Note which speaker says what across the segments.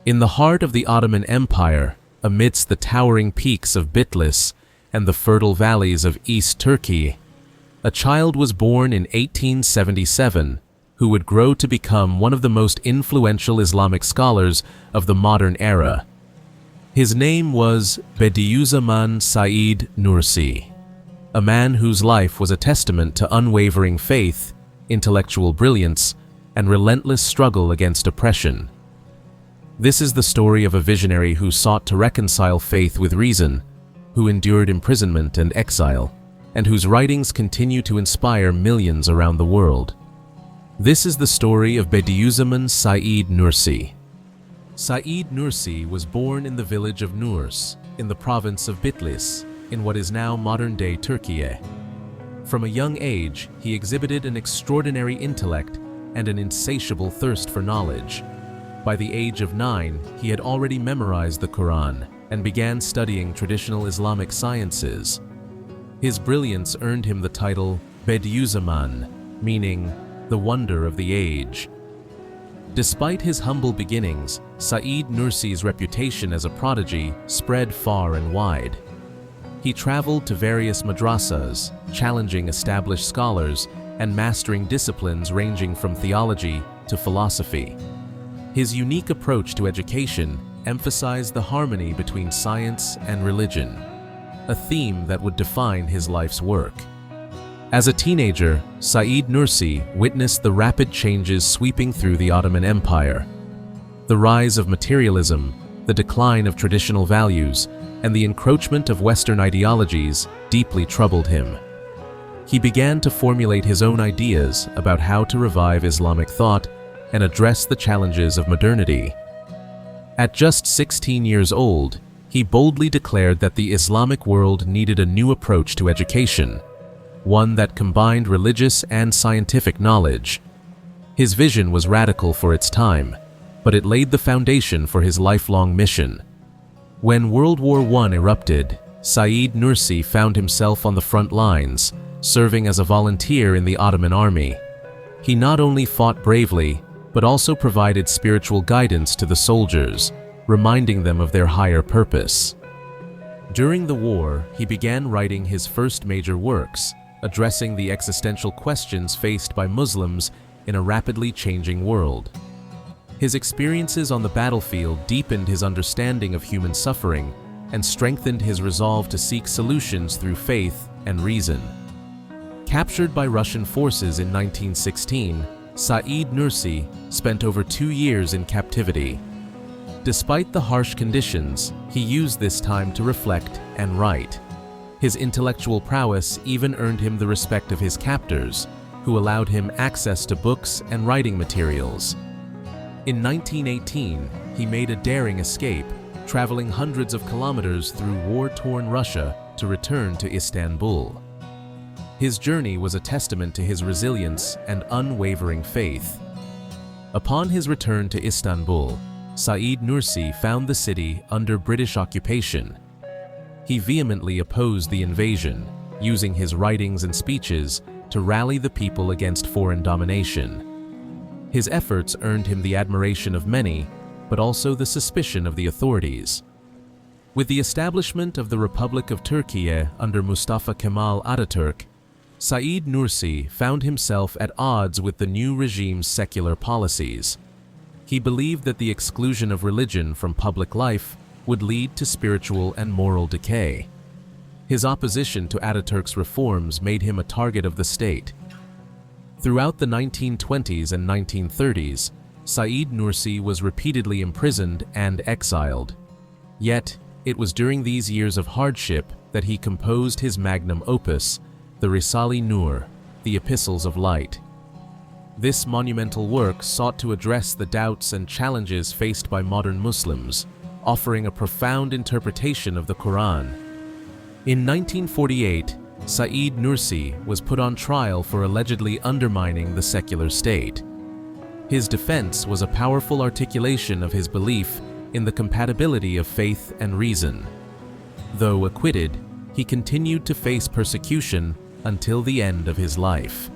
Speaker 1: In the heart of the Ottoman Empire, amidst the towering peaks of Bitlis and the fertile valleys of East Turkey, a child was born in 1877 who would grow to become one of the most influential Islamic scholars of the modern era. His name was Bediüzzaman Said Nursi, a man whose life was a testament to unwavering faith, intellectual brilliance, and relentless struggle against oppression. This is the story of a visionary who sought to reconcile faith with reason, who endured imprisonment and exile, and whose writings continue to inspire millions around the world. This is the story of Bediüzzaman Said Nursi. Said Nursi was born in the village of Nurs, in the province of Bitlis, in what is now modern-day Turkey. From a young age, he exhibited an extraordinary intellect and an insatiable thirst for knowledge. By the age of 9, he had already memorized the Quran and began studying traditional Islamic sciences. His brilliance earned him the title Bediüzzaman, meaning the wonder of the age. Despite his humble beginnings, Said Nursi's reputation as a prodigy spread far and wide. He traveled to various madrasas, challenging established scholars and mastering disciplines ranging from theology to philosophy. His unique approach to education emphasized the harmony between science and religion, a theme that would define his life's work. As a teenager, Said Nursi witnessed the rapid changes sweeping through the Ottoman Empire. The rise of materialism, the decline of traditional values, and the encroachment of Western ideologies deeply troubled him. He began to formulate his own ideas about how to revive Islamic thought and address the challenges of modernity. At just 16 years old, he boldly declared that the Islamic world needed a new approach to education, one that combined religious and scientific knowledge. His vision was radical for its time, but it laid the foundation for his lifelong mission. When World War I erupted, Said Nursi found himself on the front lines, serving as a volunteer in the Ottoman army. He not only fought bravely, but also provided spiritual guidance to the soldiers, reminding them of their higher purpose. During the war, he began writing his first major works, addressing the existential questions faced by Muslims in a rapidly changing world. His experiences on the battlefield deepened his understanding of human suffering and strengthened his resolve to seek solutions through faith and reason. Captured by Russian forces in 1916, Said Nursi spent over 2 years in captivity. Despite the harsh conditions, he used this time to reflect and write. His intellectual prowess even earned him the respect of his captors, who allowed him access to books and writing materials. In 1918, he made a daring escape, traveling hundreds of kilometers through war-torn Russia to return to Istanbul. His journey was a testament to his resilience and unwavering faith. Upon his return to Istanbul, Said Nursi found the city under British occupation. He vehemently opposed the invasion, using his writings and speeches to rally the people against foreign domination. His efforts earned him the admiration of many, but also the suspicion of the authorities. With the establishment of the Republic of Turkey under Mustafa Kemal Atatürk, Said Nursi found himself at odds with the new regime's secular policies. He believed that the exclusion of religion from public life would lead to spiritual and moral decay. His opposition to Ataturk's reforms made him a target of the state. Throughout the 1920s and 1930s, Said Nursi was repeatedly imprisoned and exiled. Yet, it was during these years of hardship that he composed his magnum opus, the Risale-i Nur, the Epistles of Light. This monumental work sought to address the doubts and challenges faced by modern Muslims, offering a profound interpretation of the Quran. In 1948, Said Nursi was put on trial for allegedly undermining the secular state. His defense was a powerful articulation of his belief in the compatibility of faith and reason. Though acquitted, he continued to face persecution until the end of his life.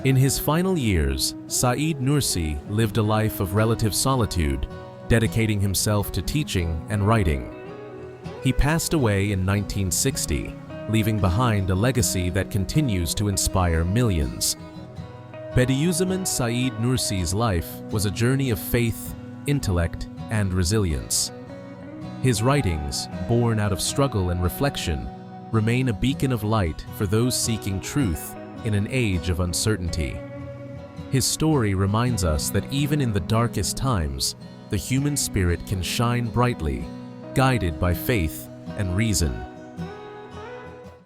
Speaker 1: In his final years, Said Nursi lived a life of relative solitude, dedicating himself to teaching and writing. He passed away in 1960, leaving behind a legacy that continues to inspire millions. Bediüzzaman Said Nursi's life was a journey of faith, intellect, and resilience. His writings, born out of struggle and reflection, remain a beacon of light for those seeking truth in an age of uncertainty. His story reminds us that even in the darkest times, the human spirit can shine brightly, guided by faith and reason.